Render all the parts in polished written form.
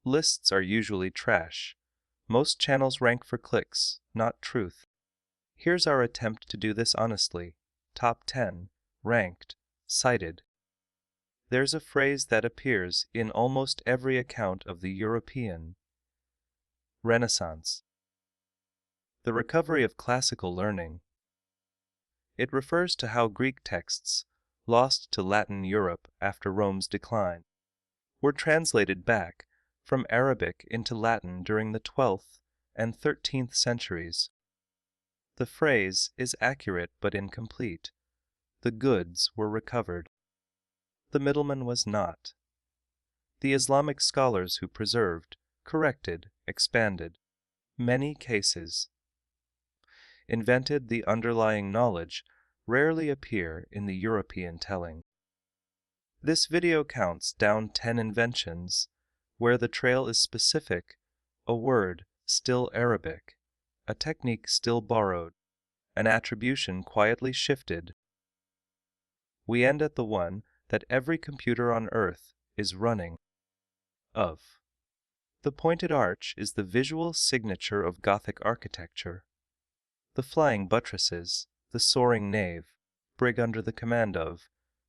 Lists are usually trash. Most channels rank for clicks, not truth. Here's our attempt to do this honestly. Top 10, ranked, cited. There's a phrase that appears in almost every account of the European Renaissance. The recovery of classical learning. It refers to how Greek texts, lost to Latin Europe after Rome's decline, were translated back from Arabic into Latin during the 12th and 13th centuries. The phrase is accurate but incomplete. The goods were recovered. The middleman was not. The Islamic scholars who preserved, corrected, expanded many cases, invented the underlying knowledge rarely appear in the European telling. This video counts down 10 inventions where the trail is specific, a word still Arabic, a technique still borrowed, an attribution quietly shifted. We end at the one that every computer on Earth is running of. The pointed arch is the visual signature of Gothic architecture. The flying buttresses, the soaring nave, brig under the command of,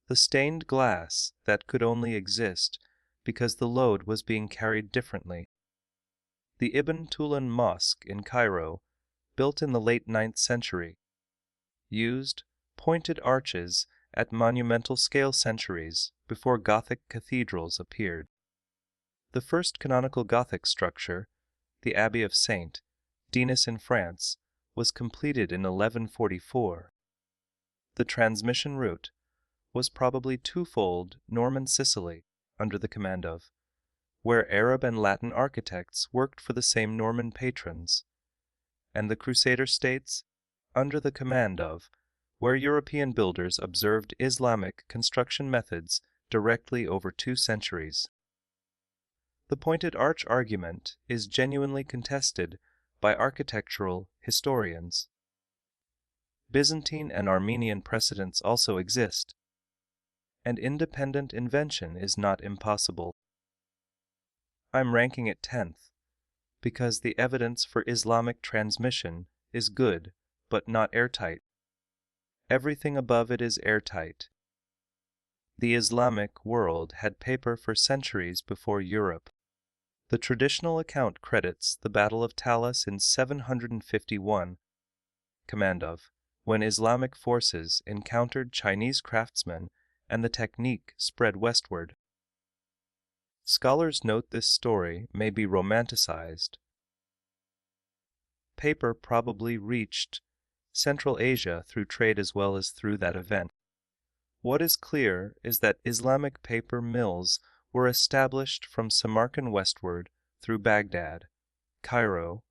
the stained glass that could only exist because the load was being carried differently. The Ibn Tulun Mosque in Cairo, built in the late 9th century, used pointed arches at monumental scale centuries before Gothic cathedrals appeared. The first canonical Gothic structure, the Abbey of St. Denis in France, was completed in 1144. The transmission route was probably twofold Norman Sicily, under the command of, where Arab and Latin architects worked for the same Norman patrons, and the Crusader states, under the command of, where European builders observed Islamic construction methods directly over 2 centuries. The pointed arch argument is genuinely contested by architectural historians. Byzantine and Armenian precedents also exist, and independent invention is not impossible. I'm ranking it 10th because the evidence for Islamic transmission is good but not airtight. Everything above it is airtight. The Islamic world had paper for centuries before Europe. The traditional account credits the Battle of Talas in 751, command of, when Islamic forces encountered Chinese craftsmen and the technique spread westward. Scholars note this story may be romanticized. Paper probably reached Central Asia through trade as well as through that event. What is clear is that Islamic paper mills were established from Samarkand westward through Baghdad, Cairo,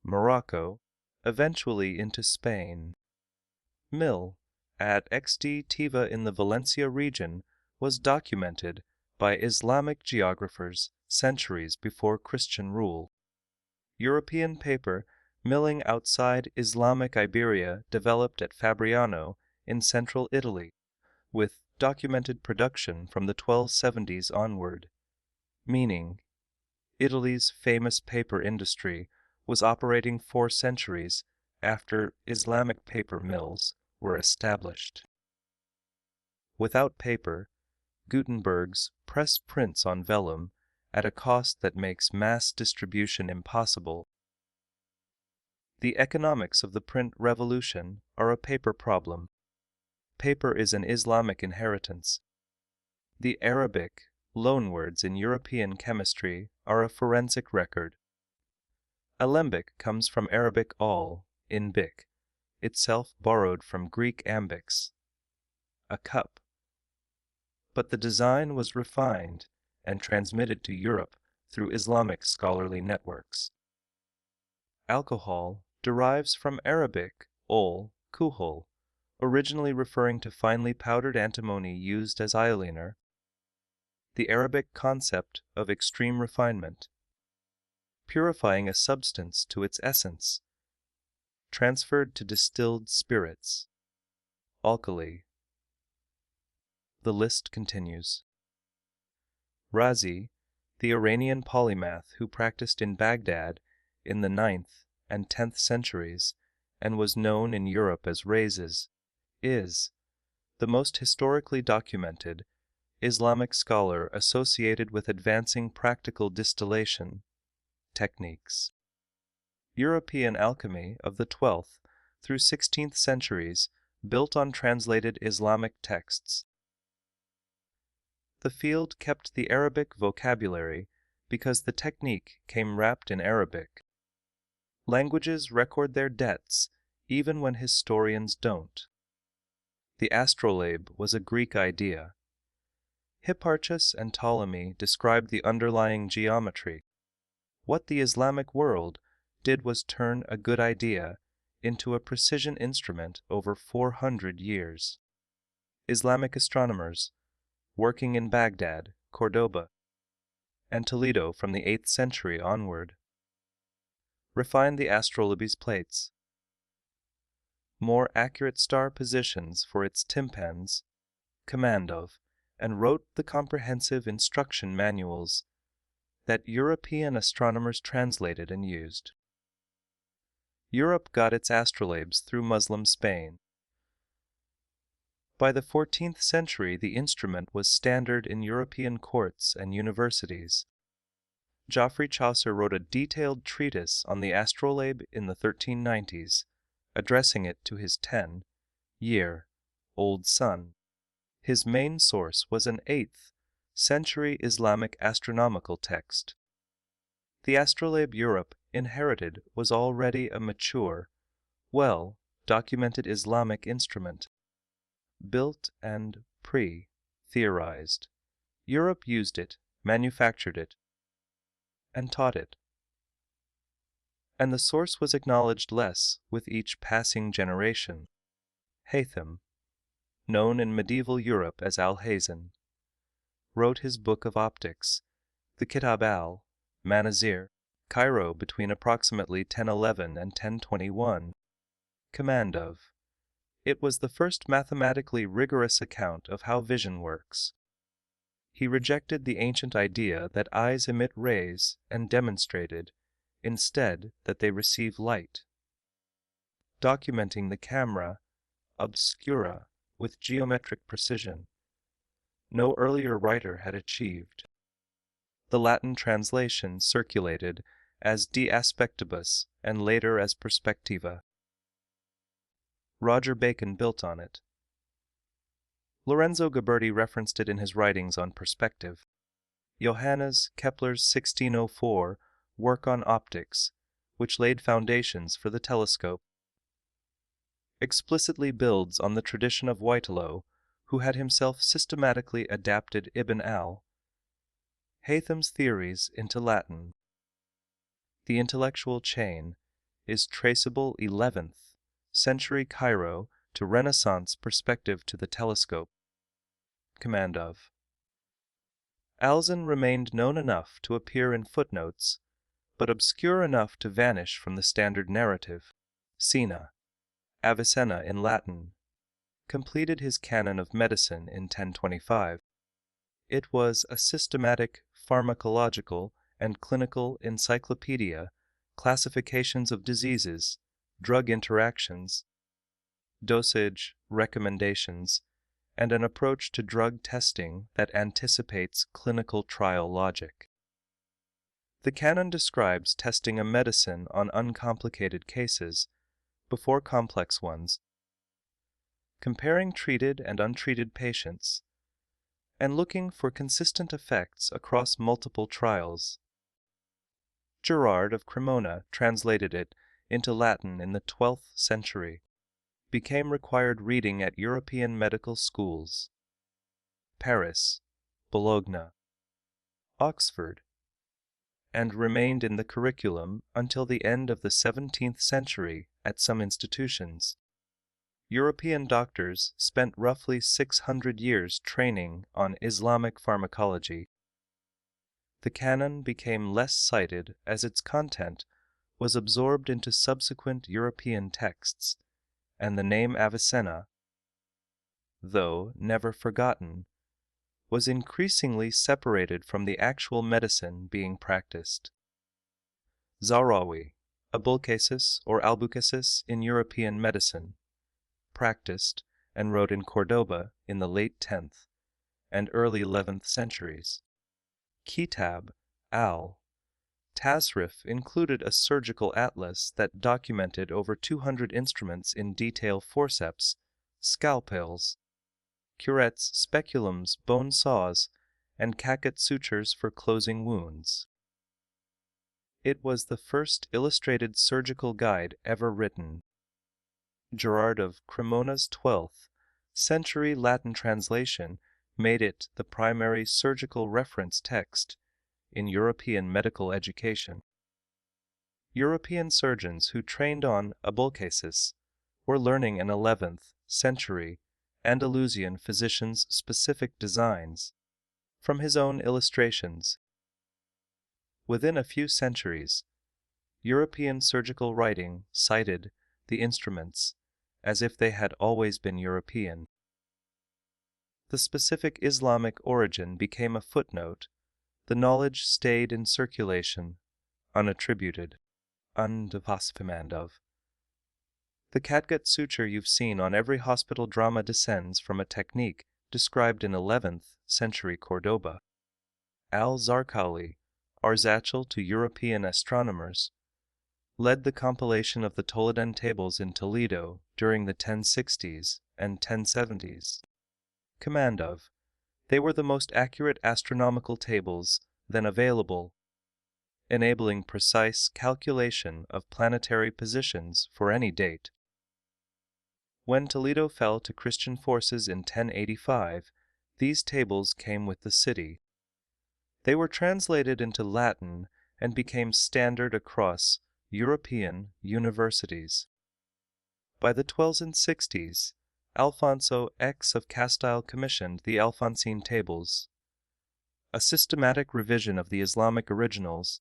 Morocco, eventually into Spain. Mill at Xd Tiva in the Valencia region was documented by Islamic geographers centuries before Christian rule. European paper milling outside Islamic Iberia developed at Fabriano in central Italy, with documented production from the 1270s onward, meaning Italy's famous paper industry was operating 4 centuries after Islamic paper mills were established. Without paper, Gutenberg's press prints on vellum at a cost that makes mass distribution impossible. The economics of the print revolution are a paper problem. Paper is an Islamic inheritance. The Arabic loanwords in European chemistry are a forensic record. Alembic comes from Arabic al, in bic, itself borrowed from Greek ambix, a cup. But the design was refined and transmitted to Europe through Islamic scholarly networks. Alcohol derives from Arabic ol, kuhol, originally referring to finely powdered antimony used as ioliner, the Arabic concept of extreme refinement, purifying a substance to its essence, transferred to distilled spirits, alkali. The list continues. Razi, the Iranian polymath who practiced in Baghdad in the 9th and 10th centuries and was known in Europe as Rhazes, is the most historically documented Islamic scholar associated with advancing practical distillation techniques. European alchemy of the 12th through 16th centuries built on translated Islamic texts. The field kept the Arabic vocabulary because the technique came wrapped in Arabic. Languages record their debts even when historians don't. The astrolabe was a Greek idea. Hipparchus and Ptolemy described the underlying geometry. What the Islamic world did was turn a good idea into a precision instrument over 400 years. Islamic astronomers, working in Baghdad, Cordoba, and Toledo from the 8th century onward, refined the astrolabe's plates. More accurate star positions for its tympans, command of, and wrote the comprehensive instruction manuals that European astronomers translated and used. Europe got its astrolabes through Muslim Spain. By the 14th century, the instrument was standard in European courts and universities. Geoffrey Chaucer wrote a detailed treatise on the astrolabe in the 1390s, addressing it to his 10-year-old son. His main source was an 8th century Islamic astronomical text. The astrolabe Europe inherited was already a mature, well-documented Islamic instrument. Built and theorized. Europe used it, manufactured it, and taught it. And the source was acknowledged less with each passing generation. Haytham, known in medieval Europe as al-Haytham, wrote his book of optics, the Kitab al-Manazir, Cairo between approximately 1011 and 1021. Command of. It was the first mathematically rigorous account of how vision works. He rejected the ancient idea that eyes emit rays and demonstrated, instead, that they receive light. Documenting the camera obscura with geometric precision, no earlier writer had achieved. The Latin translation circulated as de aspectibus and later as perspectiva. Roger Bacon built on it. Lorenzo Ghiberti referenced it in his writings on perspective. Johannes Kepler's 1604 work on optics, which laid foundations for the telescope, explicitly builds on the tradition of Whitelow, who had himself systematically adapted Ibn al-Haytham's theories into Latin. The intellectual chain is traceable 11th century Cairo to Renaissance perspective to the telescope. Command of. Alzin remained known enough to appear in footnotes, but obscure enough to vanish from the standard narrative. Sina, Avicenna in Latin, completed his Canon of Medicine in 1025. It was a systematic pharmacological and clinical encyclopedia, classifications of diseases, drug interactions, dosage recommendations, and an approach to drug testing that anticipates clinical trial logic. The Canon describes testing a medicine on uncomplicated cases before complex ones, comparing treated and untreated patients, and looking for consistent effects across multiple trials. Gerard of Cremona translated it into Latin in the 12th century, became required reading at European medical schools, Paris, Bologna, Oxford, and remained in the curriculum until the end of the 17th century at some institutions. European doctors spent roughly 600 years training on Islamic pharmacology. The Canon became less cited as its content was absorbed into subsequent European texts, and the name Avicenna, though never forgotten, was increasingly separated from the actual medicine being practiced. Zahrawi, abulcasis or albucasis in European medicine, practiced and wrote in Cordoba in the late 10th and early 11th centuries. Kitab al-Tasrif included a surgical atlas that documented over 200 instruments in detail: forceps, scalpels, curettes, speculums, bone saws, and Cacket sutures for closing wounds. It was the first illustrated surgical guide ever written. Gerard of Cremona's 12th century Latin translation made it the primary surgical reference text in European medical education. European surgeons who trained on abulcasis were learning an 11th century Andalusian physician's specific designs from his own illustrations. Within a few centuries, European surgical writing cited the instruments as if they had always been European. The specific Islamic origin became a footnote. The knowledge stayed in circulation, unattributed, undefasfimand of. The catgut suture you've seen on every hospital drama descends from a technique described in 11th century Cordoba. Al-Zahrawi, Arzachel to European astronomers, led the compilation of the Toledo tables in Toledo during the 1060s and 1070s. Command of. They were the most accurate astronomical tables then available, enabling precise calculation of planetary positions for any date. When Toledo fell to Christian forces in 1085, these tables came with the city. They were translated into Latin and became standard across European universities. By the 1260s, Alfonso X of Castile commissioned the Alphonsine Tables, a systematic revision of the Islamic originals,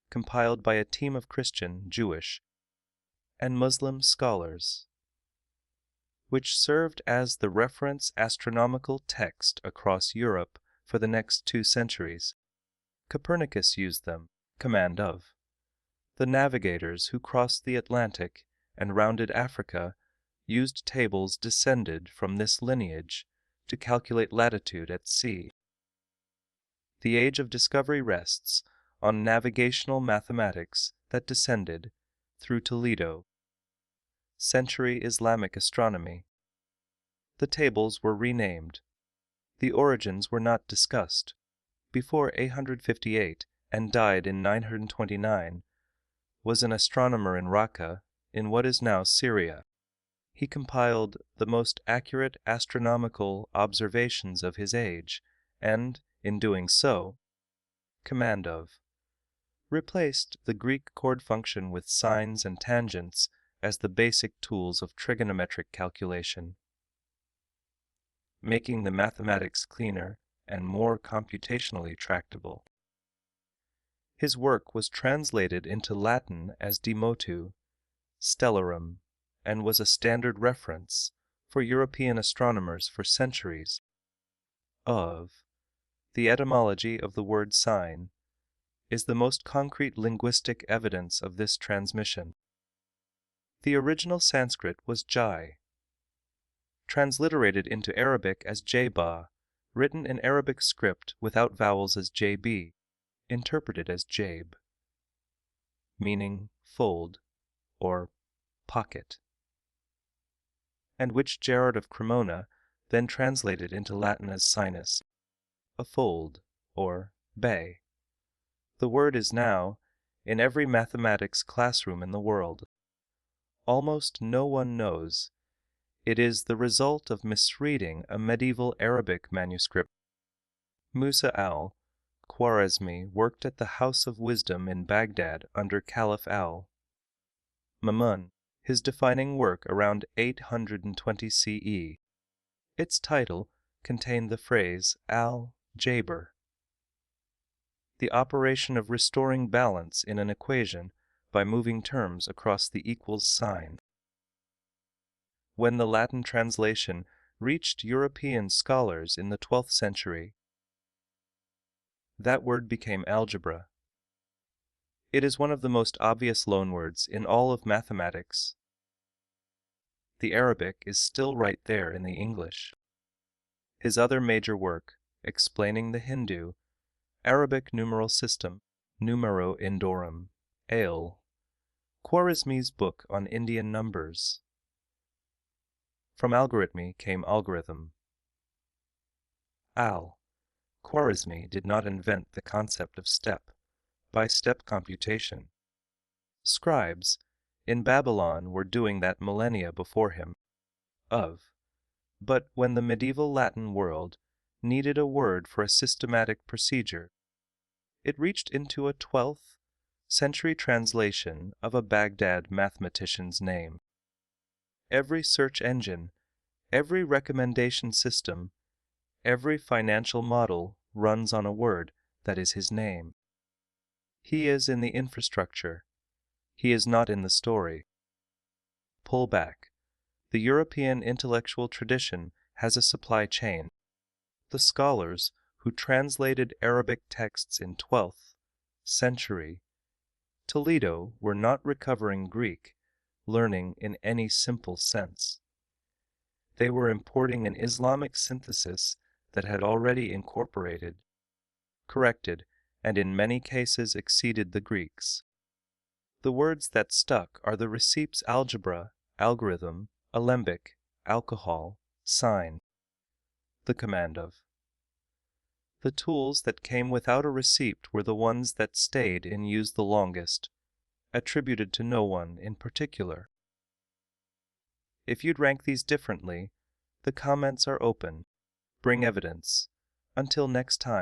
compiled by a team of Christian, Jewish, and Muslim scholars, which served as the reference astronomical text across Europe for the next 2 centuries. Copernicus used them. Command of. The navigators who crossed the Atlantic and rounded Africa used tables descended from this lineage to calculate latitude at sea. The age of discovery rests on navigational mathematics that descended through Toledo. Century Islamic astronomy. The tables were renamed. The origins were not discussed. Before 858 and died in 929, was an astronomer in Raqqa, in what is now Syria. He compiled the most accurate astronomical observations of his age, and, in doing so, command of, replaced the Greek chord function with sines and tangents as the basic tools of trigonometric calculation, making the mathematics cleaner and more computationally tractable. His work was translated into Latin as De Motu Stellarum, and was a standard reference for European astronomers for centuries. The etymology of the word sign is the most concrete linguistic evidence of this transmission. The original Sanskrit was Jai, transliterated into Arabic as Jaba, written in Arabic script without vowels as JB, interpreted as Jabe, meaning fold or pocket, and which Gerard of Cremona then translated into Latin as sinus, a fold or bay. The word is now in every mathematics classroom in the world. Almost no one knows it is the result of misreading a medieval Arabic manuscript. Musa al-Khwarizmi worked at the House of Wisdom in Baghdad under Caliph al-Ma'mun, his defining work around 820 CE. Its title contained the phrase al-Jabr, the operation of restoring balance in an equation by moving terms across the equals sign. When the Latin translation reached European scholars in the 12th century. That word became algebra. It is one of the most obvious loanwords in all of mathematics. The Arabic is still right there in the English. His other major work, explaining the Hindu Arabic numeral system, Numero Indorum, al-Khwarizmi's book on Indian numbers. From algorithmy came algorithm. Al-Khwarizmi did not invent the concept of step-by-step computation. Scribes in Babylon were doing that millennia before him. But when the medieval Latin world needed a word for a systematic procedure, it reached into a 12th century translation of a Baghdad mathematician's name. Every search engine, every recommendation system, every financial model runs on a word that is his name. He is in the infrastructure. He is not in the story. Pull back. The European intellectual tradition has a supply chain. The scholars who translated Arabic texts in 12th century Toledo were not recovering Greek learning in any simple sense. They were importing an Islamic synthesis that had already incorporated, corrected, and in many cases exceeded the Greeks. The words that stuck are the receipts algebra, algorithm, alembic, alcohol, sign, the command of. The tools that came without a receipt were the ones that stayed in use the longest, attributed to no one in particular. If you'd rank these differently, the comments are open. Bring evidence. Until next time.